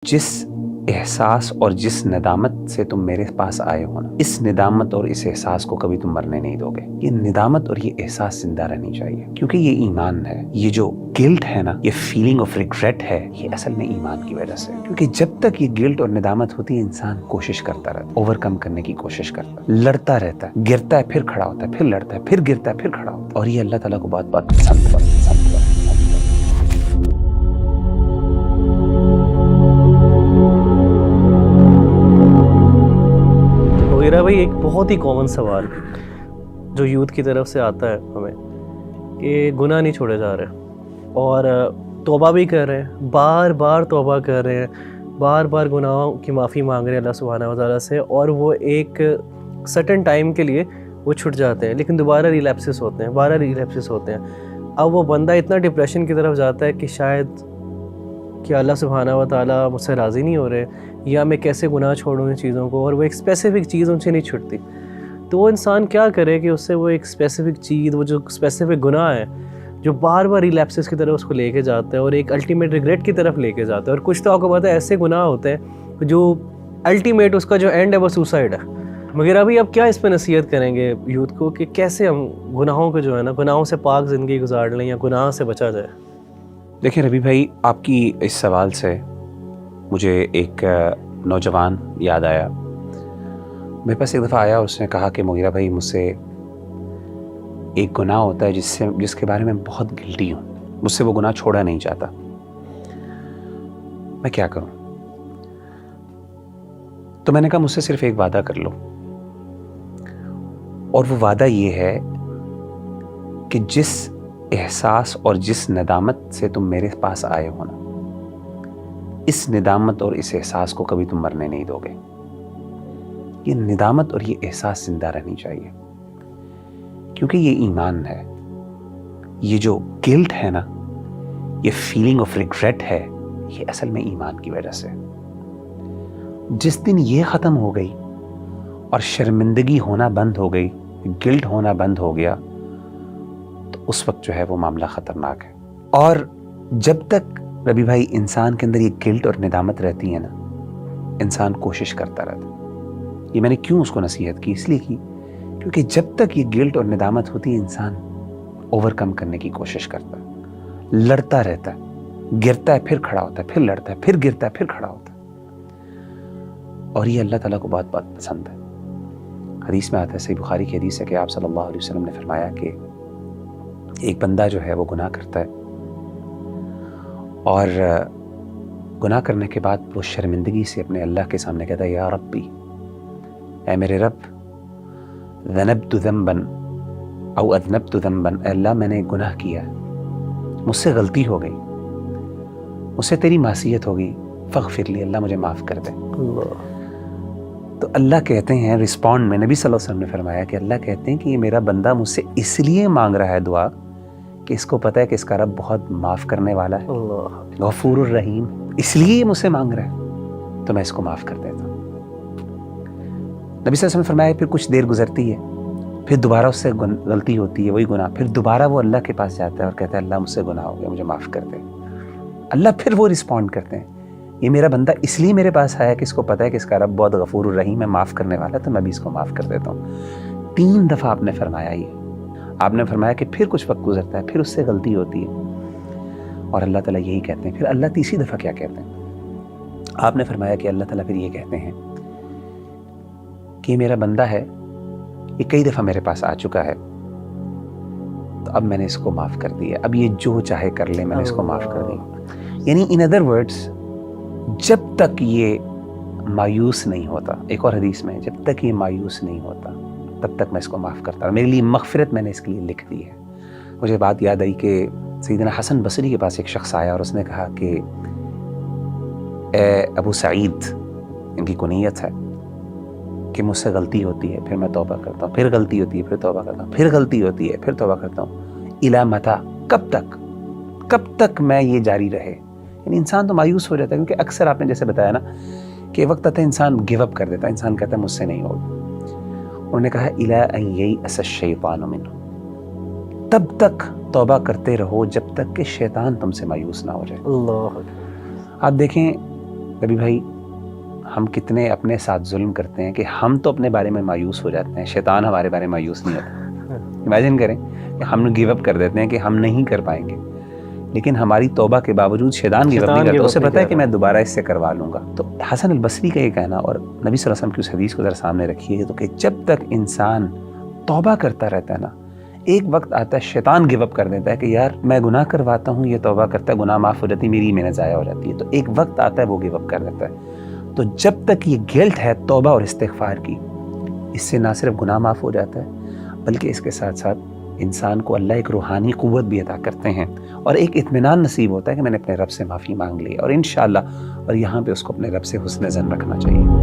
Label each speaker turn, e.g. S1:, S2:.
S1: जिस एहसास और जिस निदामत से तुम मेरे पास आए हो ना, इस निदामत और इस एहसास को कभी तुम मरने नहीं दोगे। ये निदामत और ये एहसास जिंदा रहनी चाहिए, क्योंकि ये ईमान है। ये जो गिल्ट है ना, ये फीलिंग ऑफ रिग्रेट है, ये असल में ईमान की वजह से। क्योंकि जब तक ये गिल्ट और निदामत होती है, इंसान कोशिश करता रहता है, ओवरकम करने की कोशिश करता है, लड़ता रहता है, गिरता है, फिर खड़ा होता है, फिर लड़ता है, फिर गिरता है, फिर खड़ा होता है। और ये अल्लाह ताला को बहुत बहुत पसंद है।
S2: मेरा भाई एक बहुत ही कॉमन सवाल जो यूथ की तरफ से आता है हमें कि गुनाह नहीं छोड़े जा रहे और तौबा भी कर रहे हैं, बार बार तौबा कर रहे हैं, बार बार गुनाहों की माफ़ी मांग रहे हैं अल्लाह सुब्हानहू व तआला से, और वो एक सर्टेन टाइम के लिए वो छूट जाते हैं, लेकिन दोबारा रिलैप्सेस होते हैं, बारह रिलैप्सेस होते हैं। अब वो बंदा इतना डिप्रेशन की तरफ जाता है कि शायद कि अल्लाह सुब्हानहू व तआला मुझसे राज़ी नहीं हो रहे, या मैं कैसे गुनाह छोड़ूं इन चीज़ों को, और वो एक स्पेसिफ़िक चीज़ उनसे नहीं छूटती। तो वो इंसान क्या करे कि उससे वो एक स्पेसिफ़िक चीज़, वो जो स्पेसिफ़िक गुनाह है जो बार बार रिलैप्सेस की तरफ उसको लेके जाता है और एक अल्टीमेट रिग्रेट की तरफ लेके जाता है। और कुछ तो आपको पता है ऐसे गुनाह होते हैं जो अल्टीमेट उसका जो एंड है वो सुसाइड है। मगर अभी अब क्या इस पर नसीहत करेंगे यूथ को कि कैसे हम गुनाहों को जो है ना, गुनाहों से पाक ज़िंदगी गुजार लें या गुनाह से बचा जाए?
S1: देखिए रवि भाई, आपकी इस सवाल से मुझे एक नौजवान याद आया। मेरे पास एक दफ़ा आया और उसने कहा कि मुगीरा भाई, मुझसे एक गुनाह होता है जिसके बारे में बहुत गिल्टी हूँ, मुझसे वो गुनाह छोड़ा नहीं चाहता, मैं क्या करूँ? तो मैंने कहा मुझसे सिर्फ एक वादा कर लो, और वो वादा ये है कि जिस एहसास और जिस निदामत से तुम मेरे पास आए हो ना, इस निदामत और इस एहसास को कभी तुम मरने नहीं दोगे। ये निदामत और ये एहसास जिंदा रहनी चाहिए, क्योंकि ये ईमान है। ये जो गिल्ट है ना, ये फीलिंग ऑफ रिग्रेट है, ये असल में ईमान की वजह से। जिस दिन ये ख़त्म हो गई और शर्मिंदगी होना बंद हो गई, गिल्ट होना बंद हो गया, तो उस वक्त जो है वो मामला ख़तरनाक है। और जब तक रवि भाई इंसान के अंदर ये गिल्ट और निदामत रहती है ना, इंसान कोशिश करता रहता है। ये मैंने क्यों उसको नसीहत की, इसलिए की क्योंकि जब तक ये गिल्ट और निदामत होती है, इंसान ओवरकम करने की कोशिश करता है, लड़ता रहता है, गिरता है, फिर खड़ा होता है, फिर लड़ता है, फिर गिरता है, फिर खड़ा होता है। और ये अल्लाह ताला को बहुत बहुत पसंद है। हदीस में आता है, सही बुखारी की हदीस है कि आप सल्लल्लाहु अलैहि वसल्लम ने फरमाया कि एक बंदा जो है वो गुनाह करता है, और गुनाह करने के बाद वो शर्मिंदगी से अपने अल्लाह के सामने कहता है, या रब्बी, ऐ मेरे रब, ज़नबतु ज़ंबन औ अज़नबतु ज़ंबन, अल्लाह मैंने एक गुनाह किया, मुझसे गलती हो गई, मुझसे तेरी मासियत हो गई, फ़ग़फ़िर ली, अल्लाह मुझे माफ़ कर दे। तो अल्लाह कहते हैं रिस्पॉन्ड में, नबी सल्लल्लाहु अलैहि वसल्लम ने फरमाया कि अल्लाह कहते हैं कि ये मेरा बंदा मुझसे इसलिए मांग रहा है दुआ कि इसको पता है कि इसका रब बहुत माफ़ करने वाला है, गफूरुर रहीम, इसलिए ये मुझसे मांग रहा है, तो मैं इसको माफ़ कर देता हूँ। नबी सल्लल्लाहु अलैहि वसल्लम ने फरमाया फिर कुछ देर गुजरती है, फिर दोबारा उससे गलती होती है, वही गुनाह, फिर दोबारा वो अल्लाह के पास जाता है और कहता है, अल्लाह मुझसे गुनाह हो गया, मुझे माफ़ कर दे। अल्लाह फिर वो रिस्पॉन्ड करते हैं, ये मेरा बंदा इसलिए मेरे पास आया कि इसको पता है कि इसका रब बहुत गफूरुर रहीम है, माफ़ करने वाला है, तो मैं भी इसको माफ़ कर देता हूँ। 3 दफ़ा आपने फरमाया ये। आपने फरमाया कि फिर कुछ वक्त गुजरता है, फिर उससे गलती होती है, और अल्लाह ताला यही कहते हैं। फिर अल्लाह तीसरी दफ़ा क्या कहते हैं? आपने फरमाया कि अल्लाह ताला फिर ये कहते हैं कि मेरा बंदा है, ये कई दफ़ा मेरे पास आ चुका है, तो अब मैंने इसको माफ़ कर दिया, अब ये जो चाहे कर ले, मैंने इसको माफ़ कर दिया। यानी इन अदर वर्ड्स, जब तक ये मायूस नहीं होता, एक और हदीस में, जब तक ये मायूस नहीं होता तब तक मैं इसको माफ़ करता हूँ, मेरे लिए मग़फ़िरत मैंने इसके लिए लिख दी है। मुझे बात याद आई कि सैयदना हसन बसरी के पास एक शख्स आया और उसने कहा कि ए अबू सईद, इनकी कुनियत है, कि मुझसे गलती होती है, फिर मैं तौबा करता हूँ, फिर गलती होती है, फिर तौबा करता हूँ, फिर गलती होती है, फिर तौबा करता हूँ, इला मता, कब तक मैं ये जारी रहे? यानी इंसान तो मायूस हो जाता है, क्योंकि अक्सर आपने जैसे बताया ना कि वक्त आता है इंसान गिव अप कर देता है, इंसान कहता है मुझसे नहीं होगा। उन्होंने कहा, इला अन ययअस अश-शैतानु मिन्हु, तब तक तौबा करते रहो जब तक कि शैतान तुमसे मायूस ना हो जाए।
S2: अल्लाह।
S1: आप देखें, کبھی بھائی ہم کتنے اپنے ساتھ ظلم کرتے ہیں کہ ہم تو اپنے بارے میں مایوس ہو جاتے ہیں, شیطان ہمارے بارے میں مایوس نہیں ہوتا. امیجن کریں کہ ہم گیو اپ کر دیتے ہیں کہ ہم نہیں کر پائیں گے, لیکن ہماری توبہ کے باوجود شیطان گیو اپ نہیں کرتا, اسے پتہ ہے کہ میں دوبارہ اس سے کروا لوں گا. تو حسن البصری کا یہ کہنا, اور نبی صلی اللہ علیہ وسلم کی اس حدیث کو ذرا سامنے رکھیے, تو کہ جب تک انسان توبہ کرتا رہتا ہے نا, ایک وقت آتا ہے شیطان گیو اپ کر دیتا ہے کہ یار میں گناہ کرواتا ہوں, یہ توبہ کرتا ہے, گناہ معاف ہو جاتی ہے, میری محنت ضائع ہو جاتی ہے. تو ایک وقت آتا ہے وہ گیو اپ کر دیتا ہے. تو جب تک یہ گلٹ ہے توبہ اور استغفار کی, اس سے نہ صرف گناہ معاف ہو جاتا ہے بلکہ اس کے ساتھ ساتھ انسان کو اللہ ایک روحانی قوت بھی عطا کرتے ہیں, اور ایک اطمینان نصیب ہوتا ہے کہ میں نے اپنے رب سے معافی مانگ لی, اور انشاءاللہ اور یہاں پہ اس کو اپنے رب سے حسن ظن رکھنا چاہیے.